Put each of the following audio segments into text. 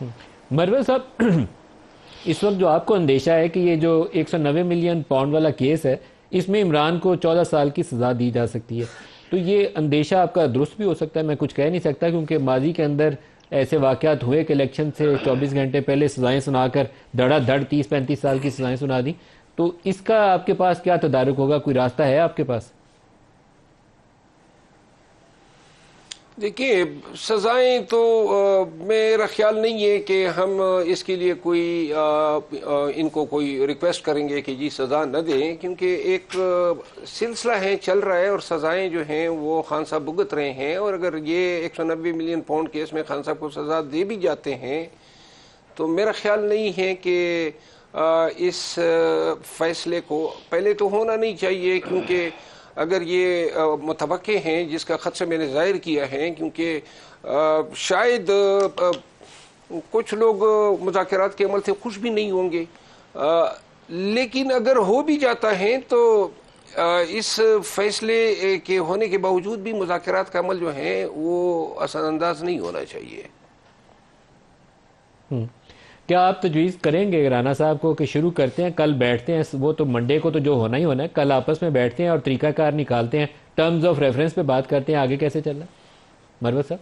मरवत साहब, इस वक्त जो आपको अंदेशा है कि ये जो 190 मिलियन पाउंड वाला केस है, इसमें इमरान को 14 साल की सज़ा दी जा सकती है, तो ये अंदेशा आपका दुरुस्त भी हो सकता है? मैं कुछ कह नहीं सकता, क्योंकि माजी के अंदर ऐसे वाक़यात हुए कि इलेक्शन से 24 घंटे पहले सज़ाएं सुनाकर धड़ाधड़ 30-35 साल की सज़ाएं सुना दी। तो इसका आपके पास क्या तदारुक होगा? कोई रास्ता है आपके पास? देखिए, सज़ाएं तो मेरा ख्याल नहीं है कि हम इसके लिए कोई इनको कोई रिक्वेस्ट करेंगे कि जी सज़ा न दें, क्योंकि एक सिलसिला है, चल रहा है, और सज़ाएं जो हैं वो खान साहब भुगत रहे हैं। और अगर ये 190 मिलियन पाउंड केस में खान साहब को सज़ा दे भी जाते हैं तो मेरा ख्याल नहीं है कि इस फैसले को पहले तो होना नहीं चाहिए, क्योंकि अगर ये मुतवक्के हैं जिसका खदशा मैंने ज़ाहिर किया है, क्योंकि शायद कुछ लोग मुज़ाकरात के अमल से खुश भी नहीं होंगे, लेकिन अगर हो भी जाता है तो इस फैसले के होने के बावजूद भी मुज़ाकरात का अमल जो है वो असरअंदाज नहीं होना चाहिए। क्या आप तजवीज़ करेंगे राना साहब को कि शुरू करते हैं, कल बैठते हैं, वो तो मंडे को तो जो होना ही होना है, कल आपस में बैठते हैं और तरीकाकार निकालते हैं, टर्म्स ऑफ रेफरेंस पे बात करते हैं आगे कैसे चलना? मरवत साहब,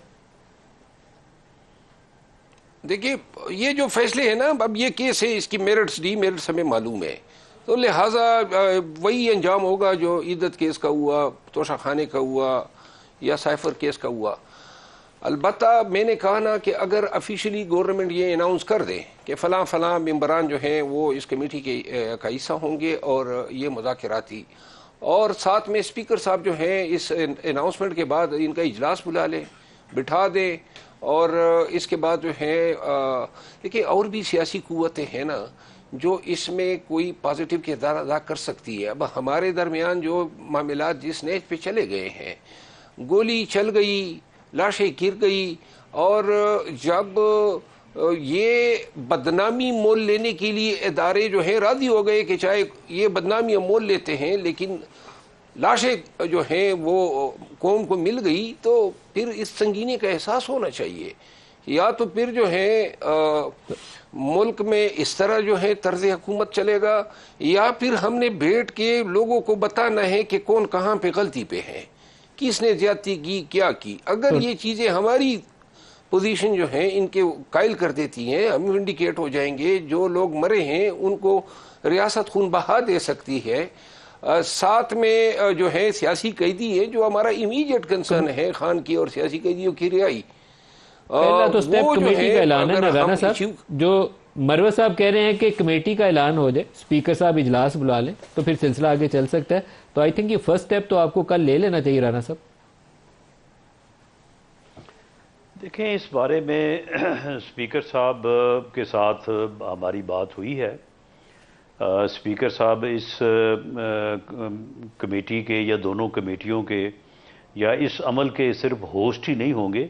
देखिए, ये जो फैसले हैं ना, अब ये केस है, इसकी मेरिट्स डी मेरिट्स हमें मालूम है, तो लिहाजा वही अंजाम होगा जो ईदत केस का हुआ, तोशा खाने का हुआ या साइफर केस का हुआ। अलबत्ता मैंने कहा ना कि अगर ऑफिशियली गवर्नमेंट ये अनाउंस कर दे कि फ़लाँ फ़लाँ मेंबरान जो हैं वो इस कमेटी के का हिस्सा होंगे और ये मुज़ाकराती, और साथ में स्पीकर साहब जो हैं इस अनाउंसमेंट के बाद इनका इजलास बुला ले, बिठा दे, और इसके बाद जो है देखिए और भी सियासी क़ुव्वतें हैं ना जो इसमें कोई पॉजिटिव किरदार अदा कर सकती है। अब हमारे दरमियान जो मामलात जिस नेज पे चले गए हैं, गोली चल गई, लाशें गिर गई, और जब ये बदनामी मोल लेने के लिए इदारे जो हैं राज़ी हो गए कि चाहे ये बदनामी मोल लेते हैं, लेकिन लाशें जो हैं वो कौम को मिल गई, तो फिर इस संगीनी का एहसास होना चाहिए। या तो फिर जो है मुल्क में इस तरह जो है तर्ज हुकूमत चलेगा, या फिर हमने बैठ के लोगों को बताना है कि कौन कहाँ पे गलती पे है, किसने ज्यादती की, क्या की। अगर ये चीज़ें हमारी पोजीशन जो है इनके कायल कर देती हैं, हम इंडिकेट हो जाएंगे, जो लोग मरे हैं उनको रियासत खून बहा दे सकती है, साथ में जो है सियासी कैदी है, जो हमारा इमीडिएट कंसर्न है खान की और सियासी कैदियों की रिहाई। पहला तो स्टेप कमेटी का ऐलान है ना राना साहब, जो मरवत साहब कह रहे हैं कि कमेटी का ऐलान हो जाए, स्पीकर साहब इजलास बुला लें, तो फिर सिलसिला आगे चल सकता है। तो आई थिंक ये फर्स्ट स्टेप तो आपको कल ले लेना चाहिए राना साहब। देखें, इस बारे में स्पीकर साहब के साथ हमारी बात हुई है। स्पीकर साहब इस कमेटी के या दोनों कमेटियों के या इस अमल के सिर्फ होस्ट ही नहीं होंगे,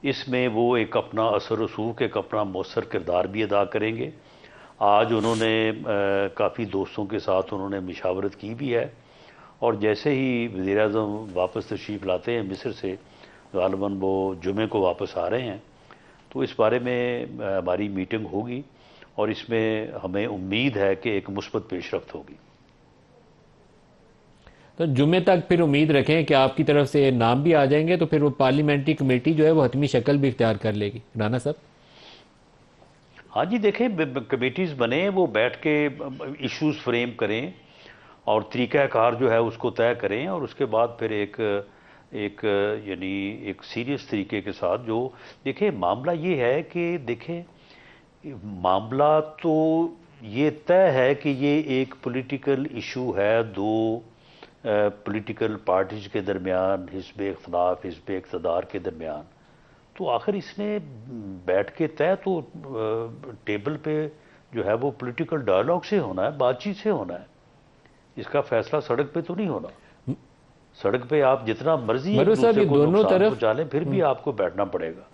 इसमें वो एक अपना असर रसूख, एक अपना मौसर किरदार भी अदा करेंगे। आज उन्होंने काफ़ी दोस्तों के साथ उन्होंने मशावरत की भी है, और जैसे ही वज़ीर-ए-आज़म वापस तशरीफ़ लाते हैं मिस्र से, ग़ालिबन वो जुमे को वापस आ रहे हैं, तो इस बारे में हमारी मीटिंग होगी, और इसमें हमें उम्मीद है कि एक मुस्बत पेशरफ्त होगी। तो जुमे तक फिर उम्मीद रखें कि आपकी तरफ से नाम भी आ जाएंगे, तो फिर वो पार्लियामेंट्री कमेटी जो है वो हतमी शक्ल भी इख्तियार कर लेगी राना साहब। हाँ जी, देखें, कमेटीज़ बने, वो बैठ के इश्यूज़ फ्रेम करें और तरीक़ाकार जो है उसको तय करें, और उसके बाद फिर एक यानी एक सीरियस तरीके के साथ जो देखें, मामला ये है कि देखें, मामला तो ये तय है कि ये एक पॉलिटिकल इशू है, दो पॉलिटिकल पार्टीज के दरमियान, हिस्ब इख्तिलाफ, हिस्ब इक़्तिदार के दरमियान। तो आखिर इसने बैठ के तय तो टेबल पे जो है वो पॉलिटिकल डायलॉग से होना है, बातचीत से होना है। इसका फैसला सड़क पे तो नहीं होना। सड़क पे आप जितना मर्जी एक दूसरे को नुकसान पहुंचा लें, फिर भी आपको बैठना पड़ेगा।